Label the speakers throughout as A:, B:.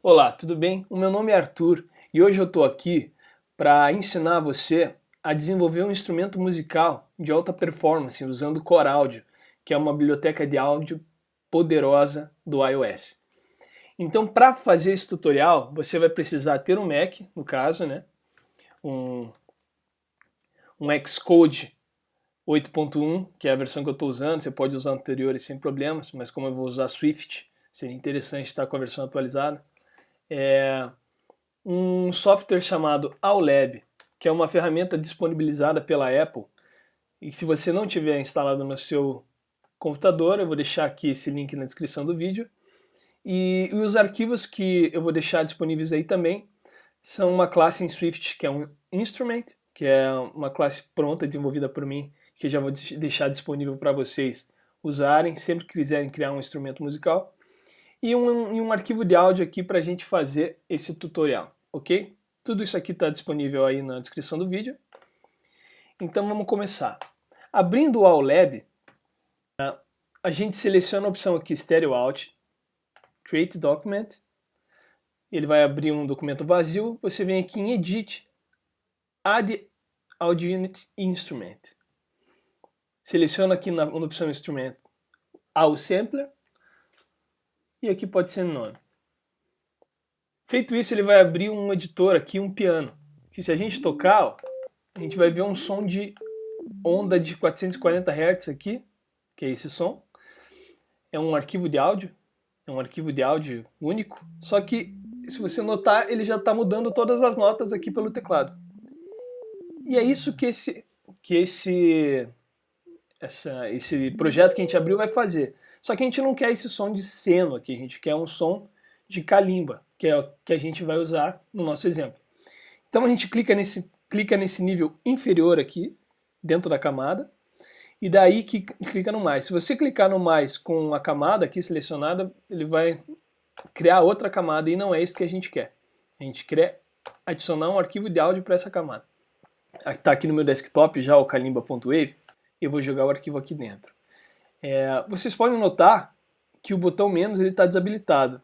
A: Olá, tudo bem? O meu nome é Arthur e hoje eu estou aqui para ensinar você a desenvolver um instrumento musical de alta performance usando Core Audio, que é uma biblioteca de áudio poderosa do iOS. Então, para fazer esse tutorial, você vai precisar ter um Mac, no caso, né? um, um Xcode 8.1, que é a versão que eu estou usando. Você pode usar anteriores sem problemas, mas como eu vou usar Swift, seria interessante estar com a versão atualizada. Um software chamado Aulab, que é uma ferramenta disponibilizada pela Apple. E se você não tiver instalado no seu computador, eu vou deixar aqui esse link na descrição do vídeo. E os arquivos que eu vou deixar disponíveis aí também são uma classe em Swift, que é um instrument, que é uma classe pronta, desenvolvida por mim, que eu já vou deixar disponível para vocês usarem, sempre que quiserem criar um instrumento musical. E um arquivo de áudio aqui para a gente fazer esse tutorial, ok? Tudo isso aqui está disponível aí na descrição do vídeo. Então vamos começar. Abrindo o Aulab, a gente seleciona a opção aqui Stereo Out, Create Document. Ele vai abrir um documento vazio. Você vem aqui em Edit, Add Audio Unit Instrument. Seleciona aqui na opção Instrument All Sampler. E aqui pode ser nome. Feito isso, ele vai abrir um editor aqui, um piano. Que se a gente tocar, ó, a gente vai ver um som de onda de 440 Hz aqui, que é esse som. É um arquivo de áudio, único. Só que, se você notar, ele já está mudando todas as notas aqui pelo teclado. E é isso que esse projeto que a gente abriu vai fazer. Só que a gente não quer esse som de seno aqui, a gente quer um som de calimba, que é o que a gente vai usar no nosso exemplo. Então a gente clica nesse nível inferior aqui, dentro da camada, e daí que clica no mais. Se você clicar no mais com a camada aqui selecionada, ele vai criar outra camada e não é isso que a gente quer. A gente quer adicionar um arquivo de áudio para essa camada. Está aqui no meu desktop já o kalimba.wave, e eu vou jogar o arquivo aqui dentro. Vocês podem notar que o botão menos está desabilitado.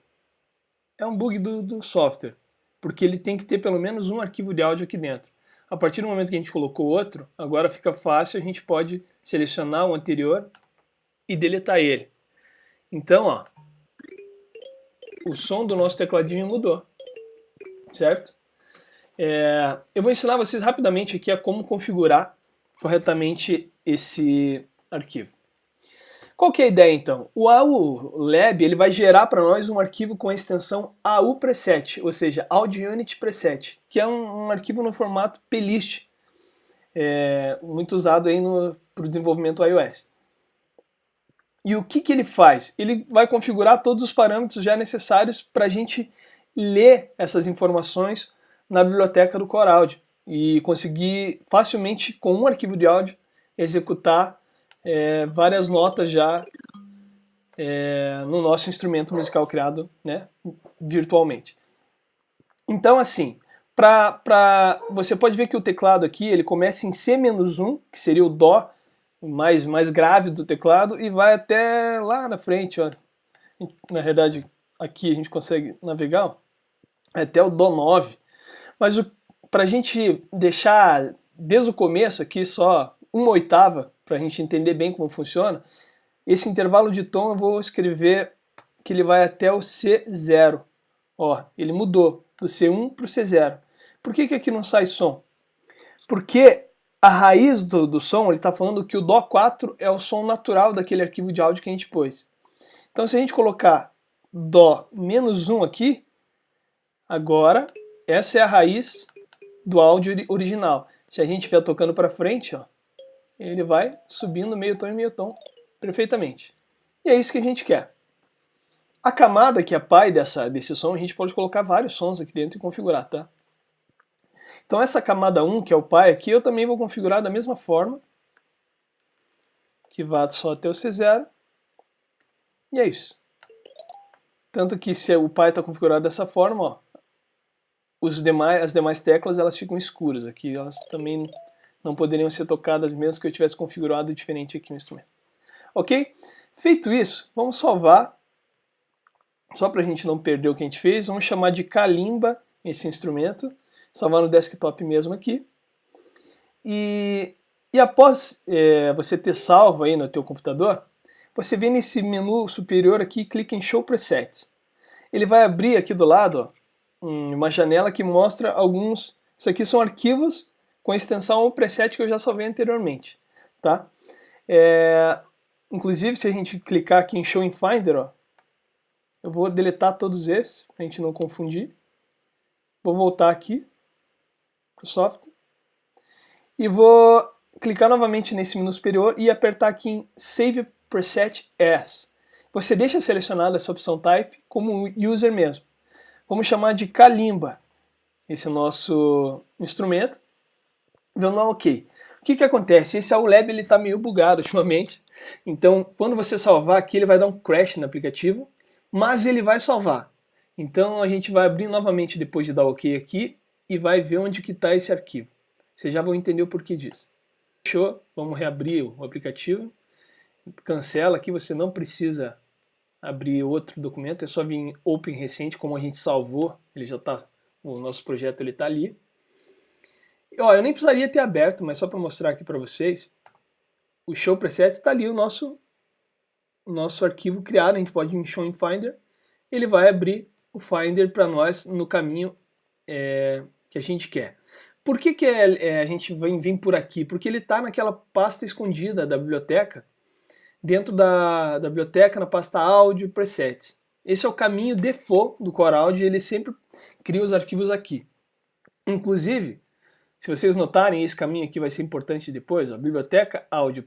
A: É um bug do software, porque ele tem que ter pelo menos um arquivo de áudio aqui dentro. A partir do momento que a gente colocou outro, agora fica fácil, a gente pode selecionar o anterior e deletar ele. Então, ó, o som do nosso tecladinho mudou, certo? Eu vou ensinar vocês rapidamente aqui a como configurar corretamente esse arquivo. Qual que é a ideia então? O Aulab ele vai gerar para nós um arquivo com a extensão AU preset, ou seja, Audio Unit Preset, que é um arquivo no formato plist, muito usado aí para o desenvolvimento iOS. E o que ele faz? Ele vai configurar todos os parâmetros já necessários para a gente ler essas informações na biblioteca do Core Audio e conseguir facilmente, com um arquivo de áudio, executar várias notas já no nosso instrumento musical criado, né, virtualmente. Então, assim, você pode ver que o teclado aqui ele começa em C-1, que seria o Dó mais grave do teclado, e vai até lá na frente. Ó. Na verdade, aqui a gente consegue navegar ó, até o Dó 9. Mas para a gente deixar desde o começo aqui só uma oitava, para a gente entender bem como funciona, esse intervalo de tom eu vou escrever que ele vai até o C0. Ó, ele mudou do C1 para o C0. Por que aqui não sai som? Porque a raiz do som, ele está falando que o Dó 4 é o som natural daquele arquivo de áudio que a gente pôs. Então se a gente colocar Dó menos 1 aqui, agora essa é a raiz do áudio original. Se a gente estiver tocando para frente, ó, ele vai subindo meio tom e meio tom perfeitamente. E é isso que a gente quer. A camada que é pai desse som, a gente pode colocar vários sons aqui dentro e configurar, tá? Então essa camada 1, que é o pai aqui, eu também vou configurar da mesma forma, que vá só até o C0, e é isso. Tanto que se o pai está configurado dessa forma, ó, as demais teclas elas ficam escuras aqui, elas também não poderiam ser tocadas mesmo que eu tivesse configurado diferente aqui no instrumento. Ok? Feito isso, vamos salvar só para a gente não perder o que a gente fez, vamos chamar de Kalimba esse instrumento, salvar no desktop mesmo aqui. E após você ter salvo aí no teu computador, você vem nesse menu superior aqui e clica em Show Presets. Ele vai abrir aqui do lado ó, uma janela que mostra alguns... Isso aqui são arquivos com a extensão ou preset que eu já salvei anteriormente. Tá? Inclusive, se a gente clicar aqui em Show in Finder, ó, eu vou deletar todos esses, para a gente não confundir. Vou voltar aqui para o software. E vou clicar novamente nesse menu superior e apertar aqui em Save Preset As. Você deixa selecionada essa opção Type como user mesmo. Vamos chamar de Kalimba, esse é o nosso instrumento. Vamos lá, ok. O que acontece? Esse AULab está meio bugado ultimamente. Então, quando você salvar aqui, ele vai dar um crash no aplicativo, mas ele vai salvar. Então, a gente vai abrir novamente depois de dar ok aqui e vai ver onde que está esse arquivo. Vocês já vão entender o porquê disso. Fechou? Vamos reabrir o aplicativo. Cancela aqui, você não precisa abrir outro documento, é só vir em Open recente, como a gente salvou, ele já está, o nosso projeto ele está ali. Ó, eu nem precisaria ter aberto, mas só para mostrar aqui para vocês, o Show Presets está ali o nosso arquivo criado, a gente pode ir em Show in Finder, ele vai abrir o Finder para nós no caminho que a gente quer. Por que a gente vem por aqui? Porque ele está naquela pasta escondida da biblioteca, dentro da biblioteca, na pasta áudio presets. Esse é o caminho default do Core Audio, ele sempre cria os arquivos aqui. Inclusive, se vocês notarem, esse caminho aqui vai ser importante depois, ó, biblioteca áudio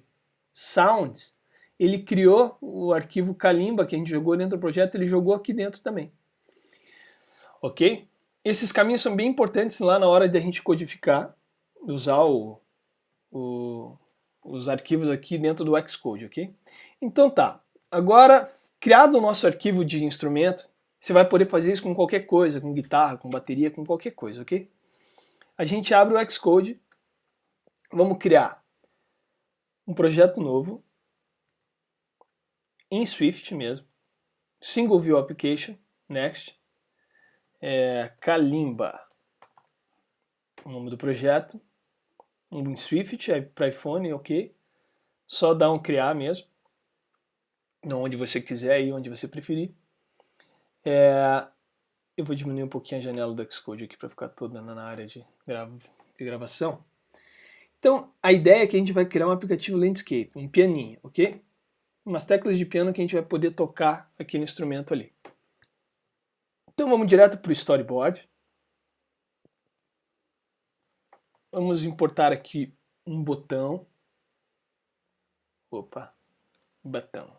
A: sounds, ele criou o arquivo Kalimba que a gente jogou dentro do projeto, ele jogou aqui dentro também. Ok? Esses caminhos são bem importantes lá na hora de a gente codificar, usar os arquivos aqui dentro do Xcode, ok? Então tá, agora criado o nosso arquivo de instrumento, você vai poder fazer isso com qualquer coisa, com guitarra, com bateria, com qualquer coisa, ok? A gente abre o Xcode, vamos criar um projeto novo, em Swift mesmo, Single View Application, Next, Kalimba, o nome do projeto, em Swift, para iPhone, ok? Só dá um criar mesmo, onde você quiser e onde você preferir. Eu vou diminuir um pouquinho a janela do Xcode aqui para ficar toda na área de gravação. Então, a ideia é que a gente vai criar um aplicativo Landscape, um pianinho, ok? Umas teclas de piano que a gente vai poder tocar aquele instrumento ali. Então vamos direto para o storyboard. Vamos importar aqui um botão. Opa, botão.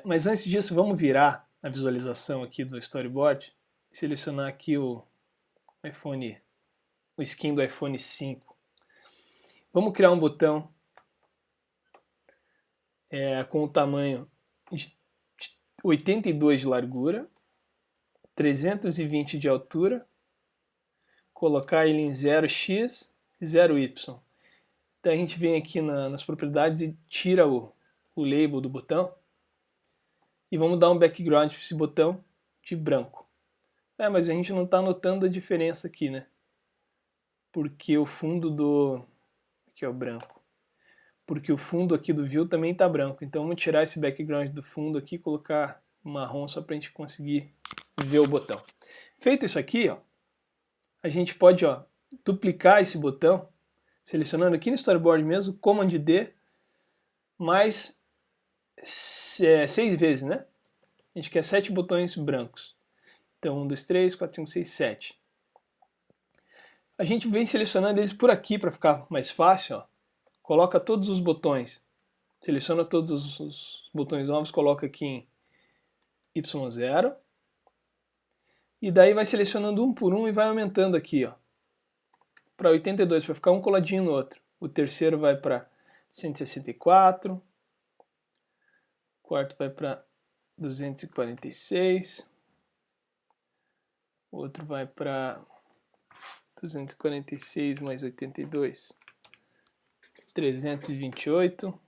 A: Mas antes disso, vamos virar a visualização aqui do storyboard. Selecionar aqui o iPhone, o skin do iPhone 5. Vamos criar um botão com o tamanho de 82 de largura, 320 de altura, colocar ele em 0x e 0y. Então a gente vem aqui nas propriedades e tira o label do botão e vamos dar um background para esse botão de branco. Mas a gente não está notando a diferença aqui, né? Porque o fundo do... aqui é o branco. Porque o fundo aqui do view também está branco. Então vamos tirar esse background do fundo aqui e colocar marrom só para a gente conseguir ver o botão. Feito isso aqui, ó, a gente pode duplicar esse botão, selecionando aqui no storyboard mesmo, Command D, mais 6 vezes, né? A gente quer 7 botões brancos. Então 1, 2, 3, 4, 5, 6, 7. A gente vem selecionando eles por aqui para ficar mais fácil, ó. Coloca todos os botões, seleciona todos os botões novos, coloca aqui em Y0, e daí vai selecionando um por um e vai aumentando aqui, ó, para 82, para ficar um coladinho no outro. O terceiro vai para 164, o quarto vai para 246, o outro vai para 246 mais 82, 328,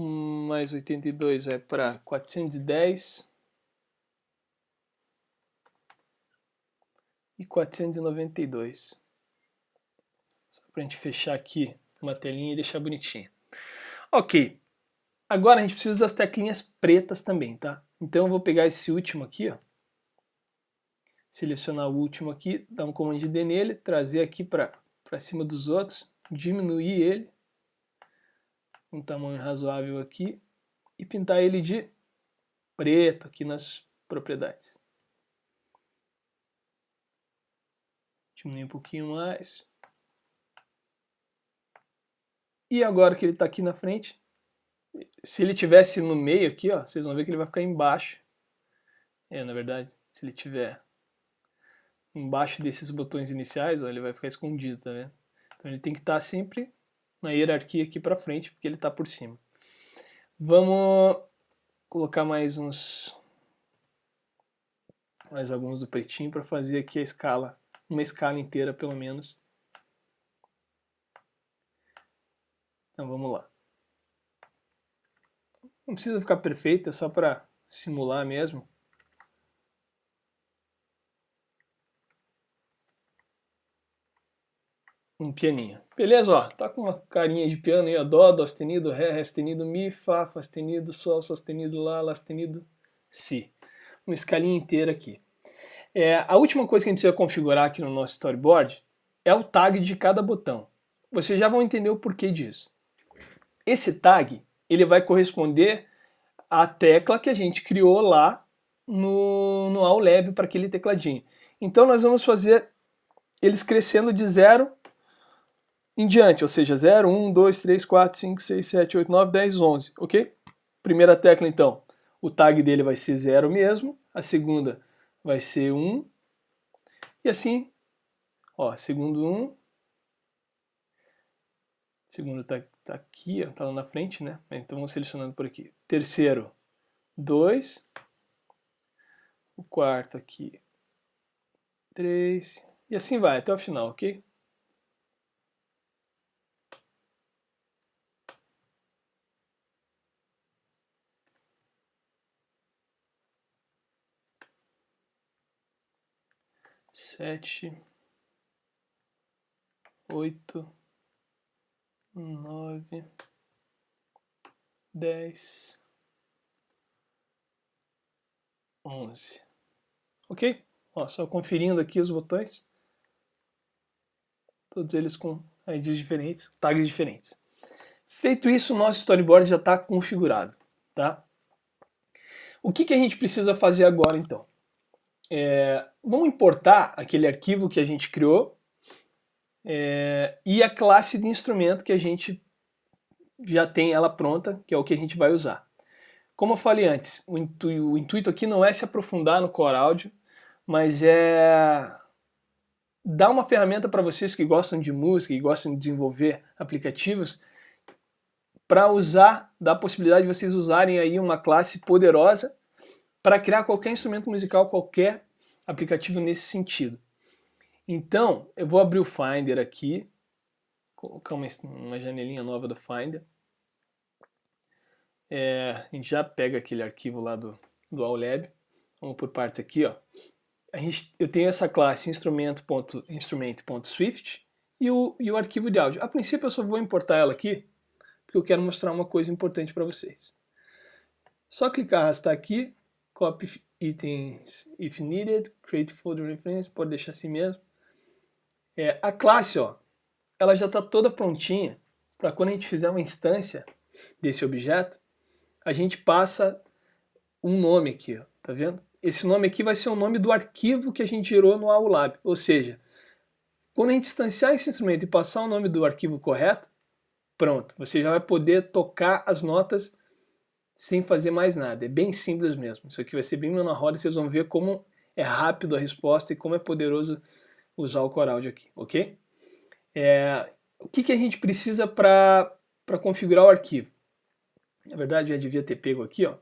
A: mais 82 vai para 410 e 492. Só para a gente fechar aqui uma telinha e deixar bonitinho. Ok, agora a gente precisa das teclinhas pretas também, tá? Então eu vou pegar esse último aqui, ó, selecionar o último aqui, dar um comando D nele, trazer aqui para cima dos outros, diminuir ele, um tamanho razoável aqui, e pintar ele de preto aqui nas propriedades. Diminuir um pouquinho mais. E agora que ele está aqui na frente, se ele tivesse no meio aqui, ó, vocês vão ver que ele vai ficar embaixo. Na verdade, se ele tiver embaixo desses botões iniciais, ó, ele vai ficar escondido, tá vendo? Então ele tem que estar sempre na hierarquia aqui para frente, porque ele está por cima. Vamos colocar mais alguns do pretinho para fazer aqui a escala, uma escala inteira pelo menos. Então vamos lá. Não precisa ficar perfeito, é só para simular mesmo. Um pianinho. Beleza, ó, tá com uma carinha de piano aí, ó, dó, dó sustenido, ré sustenido, mi, fá sustenido, sol sustenido, lá sustenido, si. Uma escalinha inteira aqui. A última coisa que a gente precisa configurar aqui no nosso storyboard é o tag de cada botão. Vocês já vão entender o porquê disso. Esse tag, ele vai corresponder à tecla que a gente criou lá no Aulab para aquele tecladinho. Então nós vamos fazer eles crescendo de 0 em diante, ou seja, 0, 1, 2, 3, 4, 5, 6, 7, 8, 9, 10, 11, ok? Primeira tecla então, o tag dele vai ser 0 mesmo, a segunda vai ser 1, e assim, ó, segundo 1, segundo tá aqui, ó, tá lá na frente, né? Então vamos selecionando por aqui. Terceiro, 2, o quarto aqui, 3, e assim vai até o final, ok? Sete, 8, 9, 10, 11. Ok? Ó, só conferindo aqui os botões. Todos eles com IDs diferentes, tags diferentes. Feito isso, o nosso storyboard já está configurado, tá? O que a gente precisa fazer agora, então? Vamos importar aquele arquivo que a gente criou e a classe de instrumento que a gente já tem ela pronta, que é o que a gente vai usar. Como eu falei antes, o intuito aqui não é se aprofundar no Core Audio, mas é dar uma ferramenta para vocês que gostam de música e gostam de desenvolver aplicativos para usar, dar a possibilidade de vocês usarem aí uma classe poderosa para criar qualquer instrumento musical, qualquer aplicativo nesse sentido. Então, eu vou abrir o Finder aqui, colocar uma janelinha nova do Finder. A gente já pega aquele arquivo lá do Aulab. Vamos por partes aqui, ó. Eu tenho essa classe instrument.swift e o arquivo de áudio. A princípio eu só vou importar ela aqui, porque eu quero mostrar uma coisa importante para vocês. Só clicar, arrastar aqui, copy items if needed, create folder reference, pode deixar assim mesmo. A classe, ó, ela já está toda prontinha para quando a gente fizer uma instância desse objeto, a gente passa um nome aqui, ó, tá vendo? Esse nome aqui vai ser o nome do arquivo que a gente gerou no Aulab, ou seja, quando a gente instanciar esse instrumento e passar o nome do arquivo correto, pronto, você já vai poder tocar as notas sem fazer mais nada. É bem simples mesmo. Isso aqui vai ser bem mão na roda e vocês vão ver como é rápido a resposta e como é poderoso usar o Core Audio aqui, ok? O que a gente precisa para configurar o arquivo? Na verdade, eu já devia ter pego aqui, ó,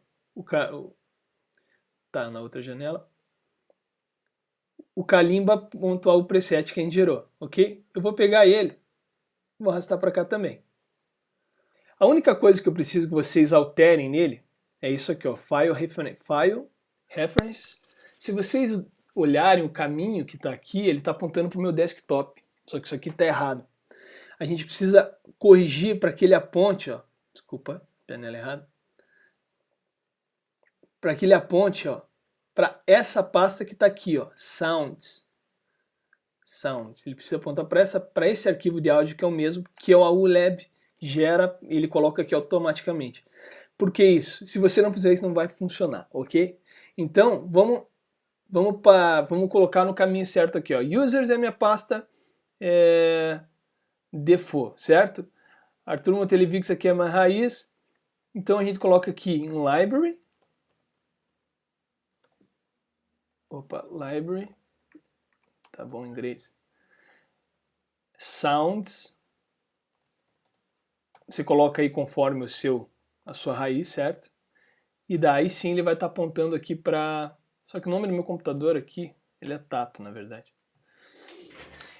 A: tá na outra janela, o kalimba.au preset que a gente gerou, ok? Eu vou pegar ele, vou arrastar para cá também. A única coisa que eu preciso que vocês alterem nele é isso aqui, ó, File References. Se vocês olharem o caminho que está aqui, ele está apontando para o meu desktop, só que isso aqui está errado. A gente precisa corrigir para que ele aponte, ó, desculpa, janela errada, para que ele aponte, ó, para essa pasta que está aqui, ó, Sounds. Ele precisa apontar para esse arquivo de áudio que é o mesmo que a ULab gera, ele coloca aqui automaticamente. Por que isso? Se você não fizer isso, não vai funcionar, ok? Então, vamos colocar no caminho certo aqui, ó. Users é minha pasta default, certo? Arthur Montelevix aqui é minha raiz. Então a gente coloca aqui em library. Library. Tá bom em inglês. Sounds. Você coloca aí conforme a sua raiz, certo? E daí sim ele vai estar apontando aqui para... Só que o nome do meu computador aqui, ele é Tato, na verdade.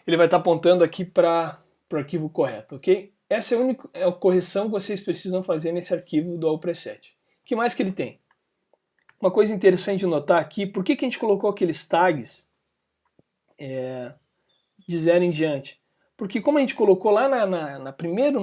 A: Ele vai estar apontando aqui para o arquivo correto, ok? Essa é a correção que vocês precisam fazer nesse arquivo do AllPreset. O que mais que ele tem? Uma coisa interessante de notar aqui, por que a gente colocou aqueles tags de 0 em diante? Porque como a gente colocou lá no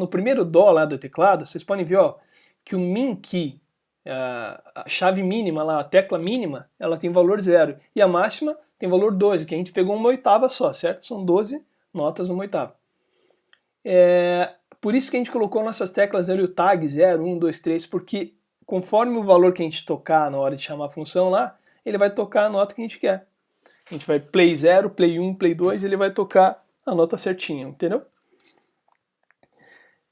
A: primeiro dó lá do teclado, vocês podem ver, ó, que o min key, a chave mínima lá, a tecla mínima, ela tem valor 0 e a máxima tem valor 12, que a gente pegou uma oitava só, certo? São 12 notas uma oitava. Por isso que a gente colocou nossas teclas ali, o tag 0, 1, 2, 3, porque conforme o valor que a gente tocar na hora de chamar a função lá, ele vai tocar a nota que a gente quer. A gente vai play 0, play 1, play 2, ele vai tocar a nota certinha, entendeu?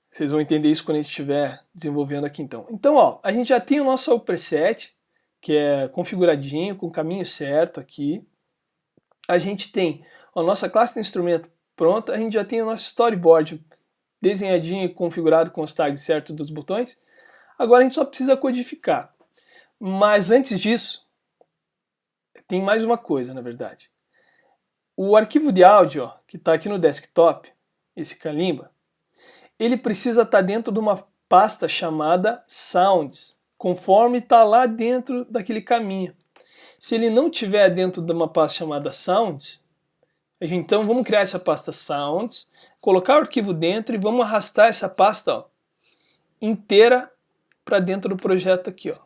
A: Vocês vão entender isso quando a gente estiver desenvolvendo aqui então. Então, ó, a gente já tem o nosso preset, que é configuradinho, com o caminho certo aqui. A gente tem a nossa classe de instrumento pronta, a gente já tem o nosso storyboard desenhadinho e configurado com os tags certos dos botões. Agora a gente só precisa codificar. Mas antes disso, tem mais uma coisa, na verdade. O arquivo de áudio, ó, que está aqui no desktop, esse Kalimba, ele precisa estar dentro de uma pasta chamada Sounds, conforme está lá dentro daquele caminho. Se ele não estiver dentro de uma pasta chamada Sounds, então vamos criar essa pasta Sounds, colocar o arquivo dentro e vamos arrastar essa pasta, ó, inteira para dentro do projeto aqui, ó.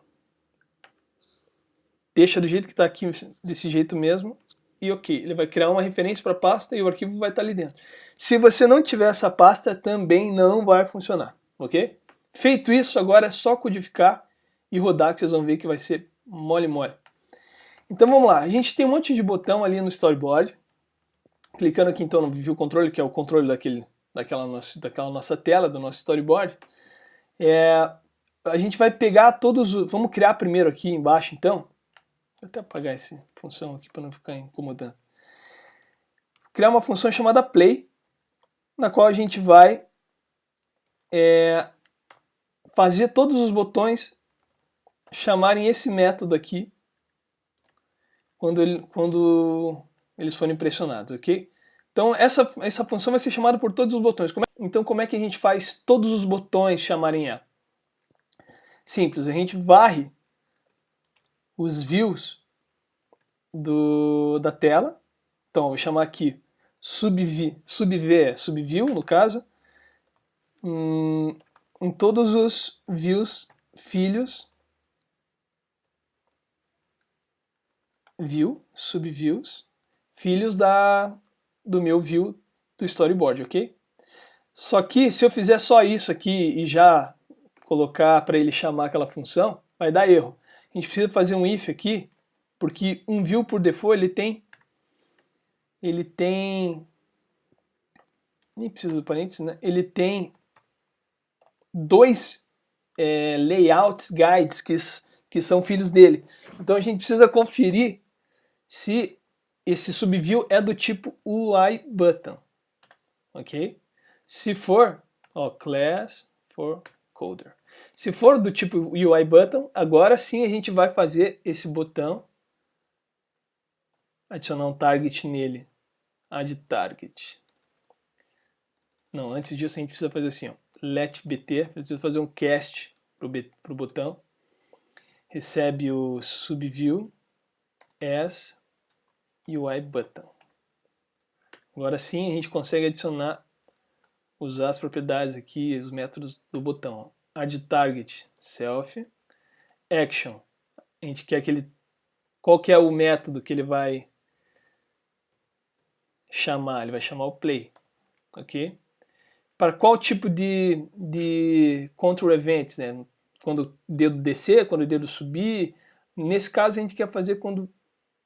A: Deixa do jeito que está aqui, desse jeito mesmo, e ok. Ele vai criar uma referência para a pasta e o arquivo vai estar ali dentro. Se você não tiver essa pasta, também não vai funcionar, ok? Feito isso, agora é só codificar e rodar, que vocês vão ver que vai ser mole. Então vamos lá, a gente tem um monte de botão ali no storyboard. Clicando aqui então no View Control, que é o controle daquela nossa tela, do nosso storyboard. A gente vai pegar todos os... Vamos criar primeiro aqui embaixo então. Vou até apagar essa função aqui para não ficar incomodando. Criar uma função chamada Play, na qual a gente vai fazer todos os botões chamarem esse método aqui quando eles forem pressionados, ok? Então essa função vai ser chamada por todos os botões. Então como é que a gente faz todos os botões chamarem ela? Simples, a gente varre os views da tela. Então eu vou chamar aqui subview no caso, em todos os views filhos, subviews, filhos do meu view do storyboard, ok? Só que se eu fizer só isso aqui e já colocar para ele chamar aquela função, vai dar erro. A gente precisa fazer um if aqui, porque um view por default ele tem nem precisa do parênteses, né? Ele tem dois layouts guides que são filhos dele. Então a gente precisa conferir se esse subview é do tipo UI button, ok? Se for, ó, class for coder. Se for do tipo UI button, agora sim a gente vai fazer esse botão, adicionar um target nele, add target. Não, antes disso a gente precisa fazer assim, ó, let bt, preciso fazer um cast para o botão, recebe o subview as UI button. Agora sim a gente consegue adicionar, usar as propriedades aqui, os métodos do botão. Add target, self, action, a gente quer que ele, qual que é o método que ele vai chamar? Ele vai chamar o play, ok? Para qual tipo de control events, né? Quando o dedo descer, quando o dedo subir. Nesse caso a gente quer fazer quando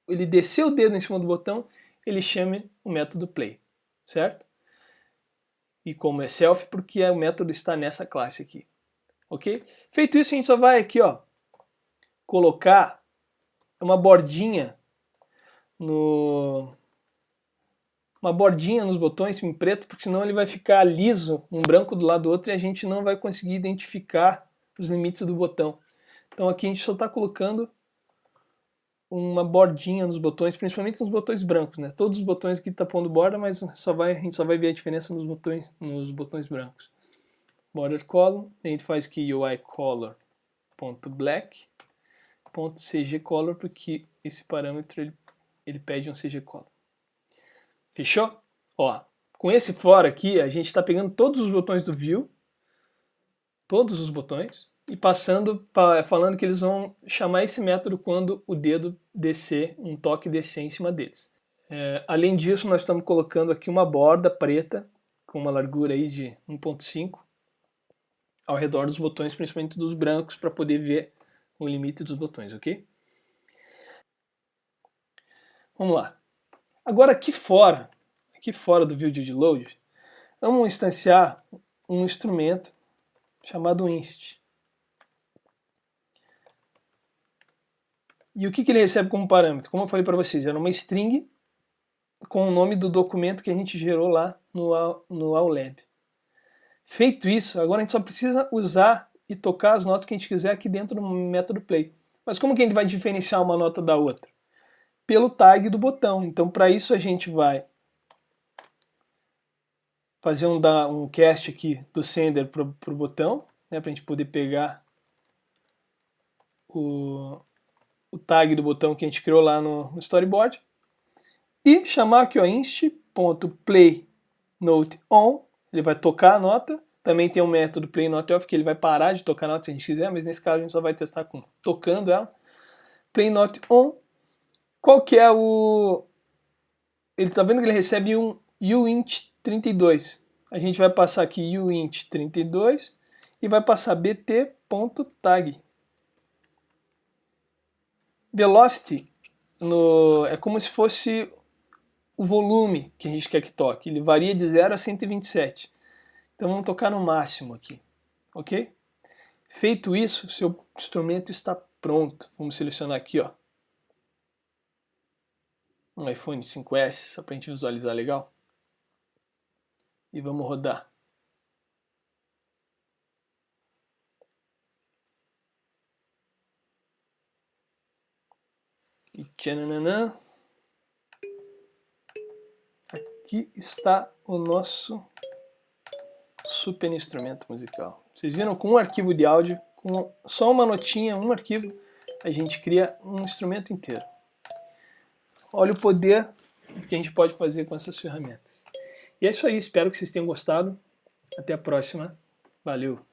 A: ele descer o dedo em cima do botão, ele chame o método play, certo? E como é self, porque o método está nessa classe aqui, ok? Feito isso, a gente só vai aqui, ó, colocar uma bordinha nos botões em preto, porque senão ele vai ficar liso, um branco do lado do outro, e a gente não vai conseguir identificar os limites do botão. Então aqui a gente só está colocando uma bordinha nos botões, principalmente nos botões brancos, né? Todos os botões aqui tá pondo borda, mas a gente só vai ver a diferença nos botões brancos. Border column, a gente faz aqui UI color.black.cg color, porque esse parâmetro ele pede um CG color. Fechou? Ó, com esse for aqui, a gente está pegando todos os botões do view, todos os botões, e falando que eles vão chamar esse método quando o dedo descer, um toque descer em cima deles. Além disso, nós estamos colocando aqui uma borda preta, com uma largura aí de 1.5, ao redor dos botões, principalmente dos brancos, para poder ver o limite dos botões, ok? Vamos lá. Agora aqui fora do view de load, vamos instanciar um instrumento chamado inst. E o que ele recebe como parâmetro? Como eu falei para vocês, era uma string com o nome do documento que a gente gerou lá no AuLab. Feito isso, agora a gente só precisa usar e tocar as notas que a gente quiser aqui dentro do método play. Mas como que a gente vai diferenciar uma nota da outra? Pelo tag do botão. Então para isso a gente vai fazer um cast aqui do sender para o botão, né, para a gente poder pegar o tag do botão que a gente criou lá no storyboard, e chamar aqui, ó, inst.playNoteOn, ele vai tocar a nota. Também tem um método playNoteOff, que ele vai parar de tocar a nota se a gente quiser, mas nesse caso a gente só vai testar com tocando ela. playNoteOn, qual que é o... Ele tá vendo que ele recebe um uint32. A gente vai passar aqui uint32 e vai passar bt.tag. Velocity é como se fosse o volume que a gente quer que toque. Ele varia de 0 a 127. Então vamos tocar no máximo aqui, ok? Feito isso, seu instrumento está pronto. Vamos selecionar aqui, ó, um iPhone 5S, só para a gente visualizar legal. E vamos rodar. E tchananã. Aqui está o nosso super instrumento musical. Vocês viram, com um arquivo de áudio, com só uma notinha, um arquivo, a gente cria um instrumento inteiro. Olha o poder que a gente pode fazer com essas ferramentas. E é isso aí, espero que vocês tenham gostado. Até a próxima. Valeu!